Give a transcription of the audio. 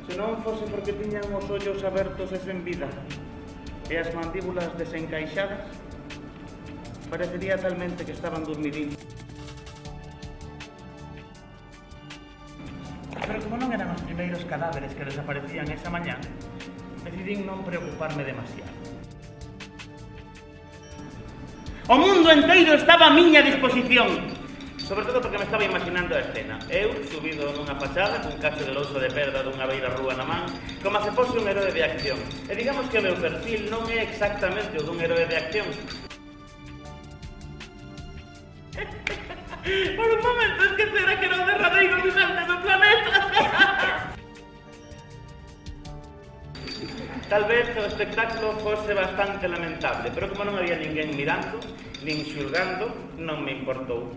Se non fose porque tiñan os ollos abertos e sen vida e as mandíbulas desencaixadas, parecería talmente que estaban dormidinhos. Pero como non eran os primeiros cadáveres que desaparecían esa mañá, decidín non preocuparme demasiado. O mundo enteiro estaba a miña disposición, sobre todo porque me estaba imaginando a escena. Eu, subido nunha fachada, cun cacho de louso de pedra dunha beira rúa na man, como se fose un heroe de acción. E digamos que o meu perfil non é exactamente o dun heroe de acción. Por un momento esquecera que era o derradeiro habitante do planeta. Tal vez o espectáculo fose bastante lamentable, pero como non había ninguén mirando, nin xulgando, non me importou.